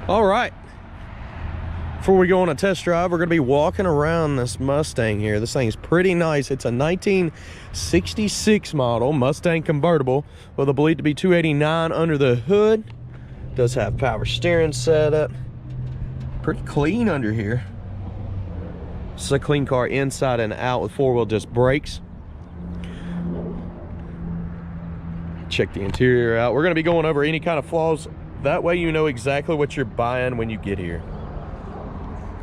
All right, before we go on a test drive, we're going to be walking around this Mustang here. This thing's pretty nice. It's a 1966 model Mustang Convertible with a believed to be 289 under the hood. Does have power steering setup. Pretty clean under here. This is a clean car inside and out with four-wheel disc brakes. Check the interior out. We're going to be going over any kind of flaws. That way you know exactly what you're buying when you get here.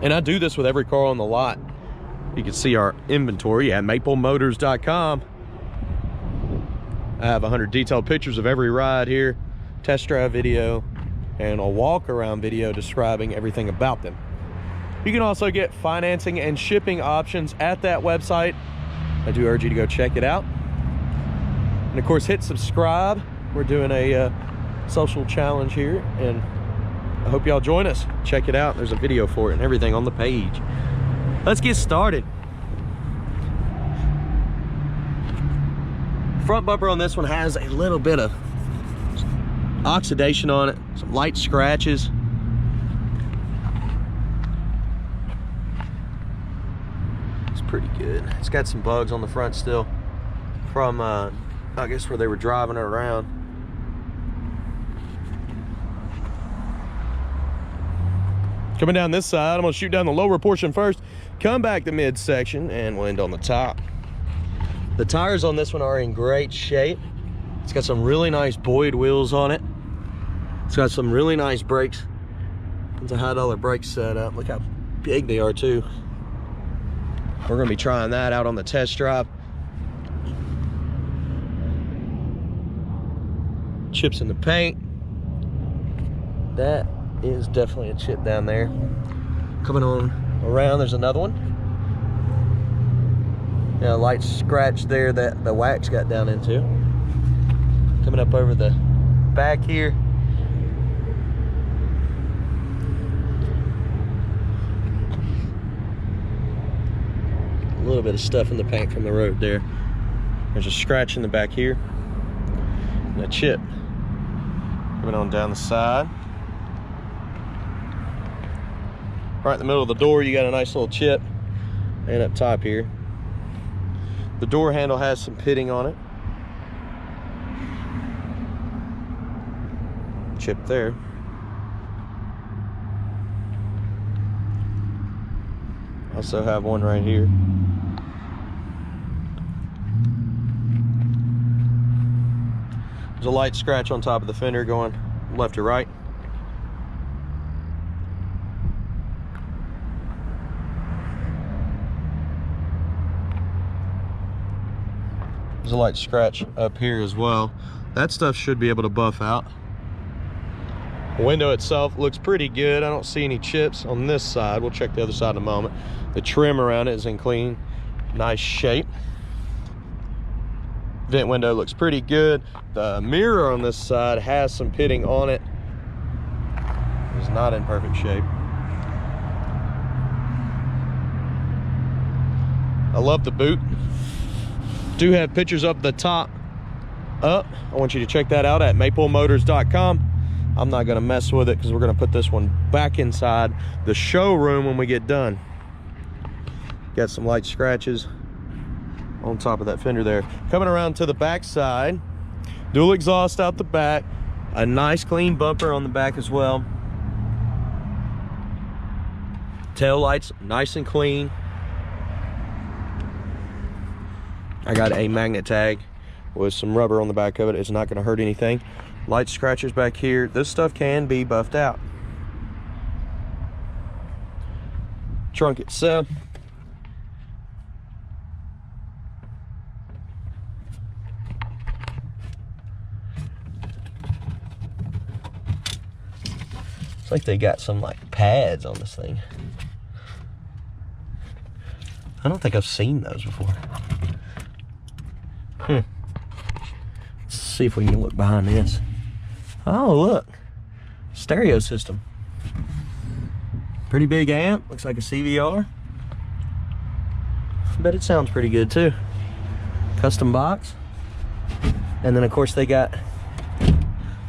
And I do this with every car on the lot. You can see our inventory at maplemotors.com. I have 100 detailed pictures of every ride here, test drive video, and a walk around video describing everything about them. You can also get financing and shipping options at that website. I do urge you to go check it out. And of course, hit subscribe. We're doing a social challenge here, and I hope y'all join us. Check it out. There's a video for it and everything on the page. Let's get started. Front bumper on this one has a little bit of oxidation on it, some light scratches. It's pretty good. It's got some bugs on the front still from I guess where they were driving it around. Coming down this side, I'm gonna shoot down the lower portion first, come back to midsection, and we'll end on the top. The tires on this one are in great shape. It's got some really nice Boyd wheels on it. It's got some really nice brakes. It's a high-dollar brake setup. Look how big they are too. We're gonna be trying that out on the test drive. Chips in the paint. That is definitely a chip down there. Coming on around, there's another one. Yeah, a light scratch there that the wax got down into. Coming up over the back here. A little bit of stuff in the paint from the road there. There's a scratch in the back here. And a chip. Coming on down the side. Right in the middle of the door, you got a nice little chip. And up top here, the door handle has some pitting on it. Chip there. Also have one right here. There's a light scratch on top of the fender going left to right. There's a light scratch up here as well. That stuff should be able to buff out. The window itself looks pretty good. I don't see any chips on this side. We'll check the other side in a moment. The trim around it is in clean, nice shape. Vent window looks pretty good. The mirror on this side has some pitting on it. It's not in perfect shape. I love the boot. Do have pictures up the top up. I want you to check that out at maplemotors.com. I'm not going to mess with it because we're going to put this one back inside the showroom when we get done. Got some light scratches on top of that fender there. Coming around to the back side, dual exhaust out the back, a nice clean bumper on the back as well. Tail lights nice and clean. I got a magnet tag with some rubber on the back of it. It's not going to hurt anything. Light scratches back here. This stuff can be buffed out. Trunk itself. It's like they got some like pads on this thing. I don't think I've seen those before. Let's see if we can look behind this. Oh, look. Stereo system. Pretty big amp. Looks like a CVR. I bet it sounds pretty good too. Custom box. And then of course they got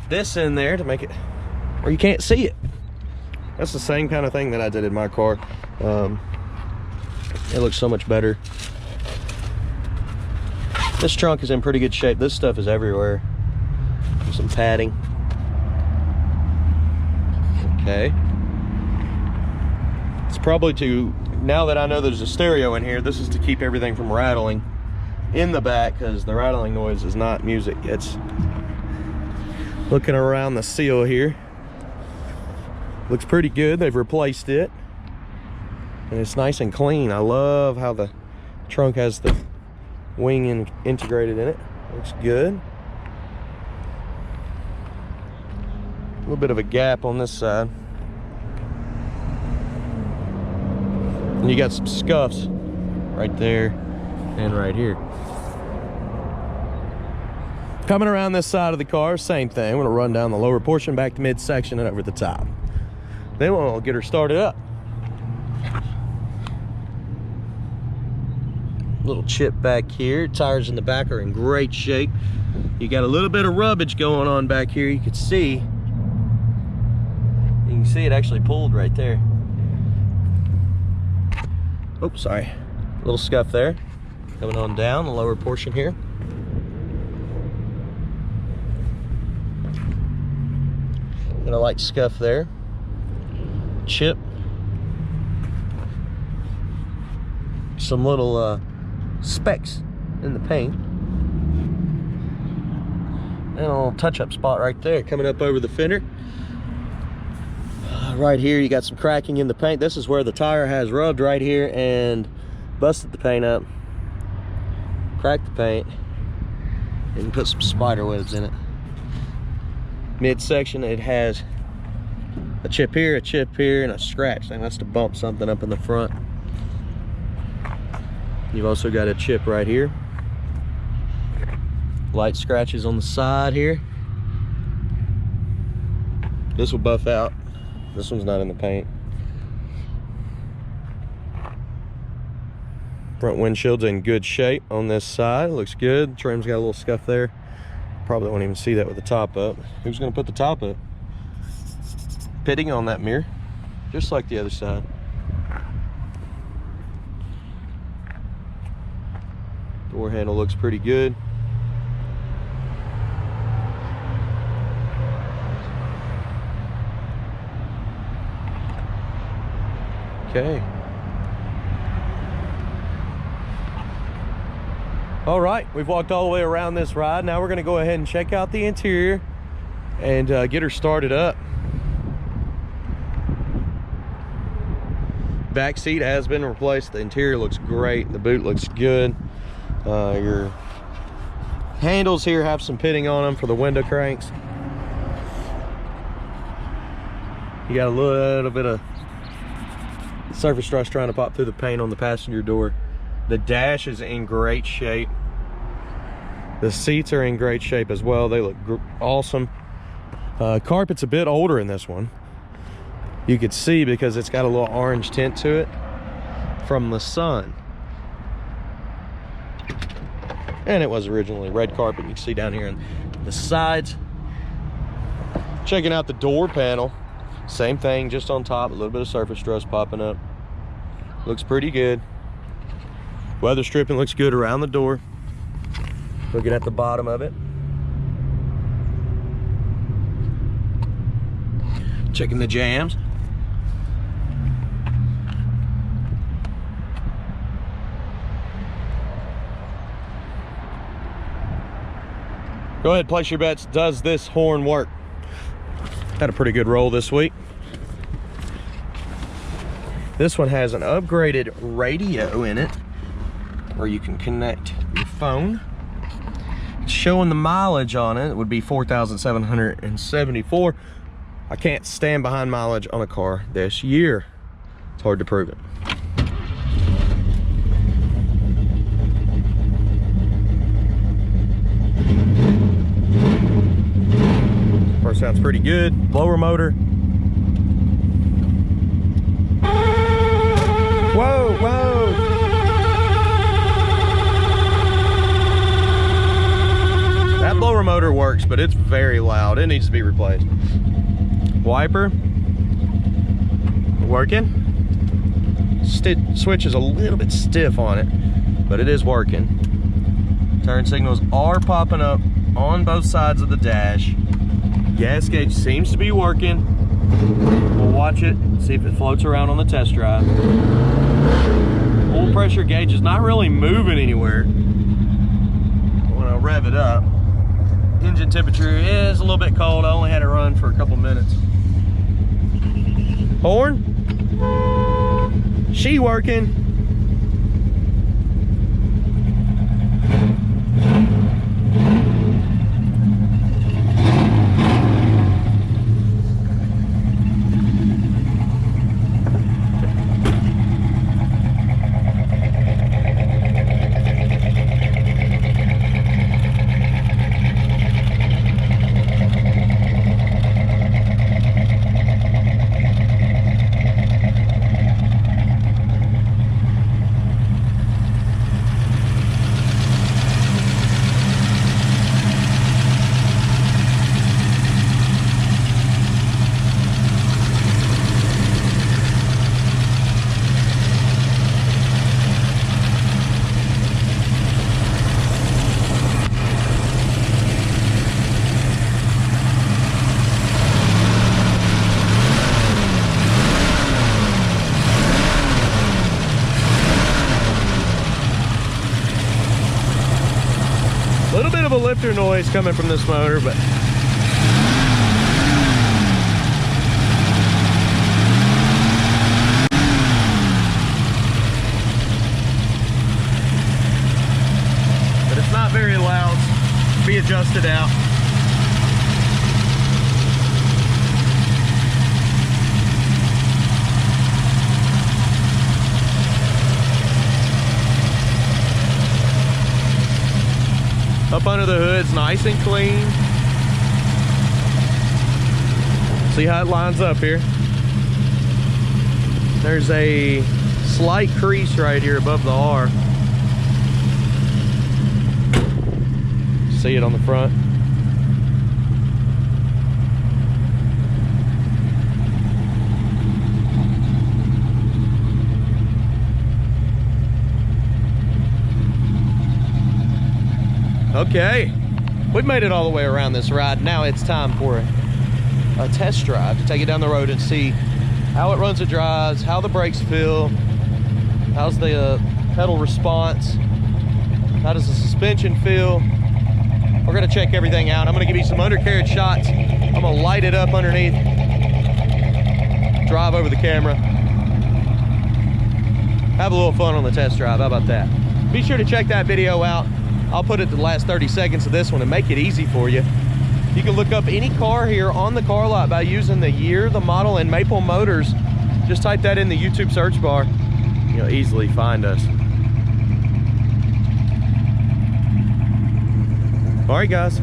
this in there to make it where you can't see it. That's the same kind of thing that I did in my car. It looks so much better. This trunk is in pretty good shape. This stuff is everywhere. Some padding. Okay. It's probably to, now that I know there's a stereo in here, this is to keep everything from rattling in the back, because the rattling noise is not music. It's looking around the seal here. Looks pretty good. They've replaced it. And it's nice and clean. I love how the trunk has the wing integrated in it. Looks good. A little bit of a gap on this side. And you got some scuffs right there and right here. Coming around this side of the car, same thing. I'm gonna run down the lower portion, back to midsection and over the top. Then we'll get her started up. Little chip back here. Tires in the back are in great shape. You got a little bit of rubbage going on back here. You can see it actually pulled right there. Oh, sorry. A little scuff there. Coming on down the lower portion here. Got a light scuff there. Chip. Some little specks in the paint. And a little touch-up spot right there coming up over the fender. Right here you got some cracking in the paint. This is where the tire has rubbed right here and busted the paint up, cracked the paint, and put some spider webs in it. Midsection, it has a chip here, and a scratch. And that's to bump something up in the front. You've also got a chip right here. Light scratches on the side here. This will buff out. This one's not in the paint. Front windshield's in good shape on this side. Looks good. Trim's got a little scuff there. Probably won't even see that with the top up. Who's gonna put the top up? Pitting on that mirror, just like the other side. Door handle looks pretty good. Okay. All right, we've walked all the way around this ride. Now we're gonna go ahead and check out the interior and get her started up. Back seat has been replaced. The interior looks great. The boot looks good. Your handles here have some pitting on them for the window cranks. You got a little bit of surface rust trying to pop through the paint on the passenger door. The dash is in great shape. The seats are in great shape as well. They look awesome. Carpet's a bit older in this one. You could see because it's got a little orange tint to it from the sun. And it was originally red carpet. You can see down here on the sides. Checking out the door panel. Same thing, just on top, a little bit of surface rust popping up. Looks pretty good. Weather stripping looks good around the door. Looking at the bottom of it. Checking the jams. Go ahead, place your bets. Does this horn work? Had a pretty good roll this week. This one has an upgraded radio in it where you can connect your phone. It's showing the mileage on it. It would be 4,774. I can't stand behind mileage on a car this year. It's hard to prove it. Car sounds pretty good. Blower motor. Whoa, whoa. That blower motor works, but it's very loud. It needs to be replaced. Wiper. Working. Switch is a little bit stiff on it, but it is working. Turn signals are popping up on both sides of the dash. Gas gauge seems to be working. We'll watch it, see if it floats around on the test drive. Oil pressure gauge is not really moving anywhere when I rev it up. Engine temperature is a little bit cold. I only had it run for a couple minutes. Horn, she working. A little bit of a lifter noise coming from this motor, but it's not very loud. Be adjusted out. Up under the hood's nice and clean. See how it lines up here. There's a slight crease right here above the R. See it on the front. Okay, we've made it all the way around this ride. Now it's time for a test drive to take it down the road and see how it runs and drives, how the brakes feel, how's the pedal response, how does the suspension feel. We're gonna check everything out. I'm gonna give you some undercarriage shots. I'm gonna light it up underneath, drive over the camera, have a little fun on the test drive. How about that? Be sure to check that video out. I'll put it the last 30 seconds of this one and make it easy for you. You can look up any car here on the car lot by using the year, the model, and Maple Motors. Just type that in the YouTube search bar. You'll easily find us. All right, guys.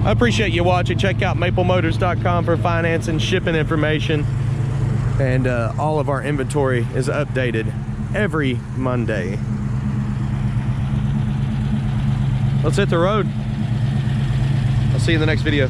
I appreciate you watching. Check out maplemotors.com for finance and shipping information. And all of our inventory is updated every Monday. Let's hit the road. I'll see you in the next video.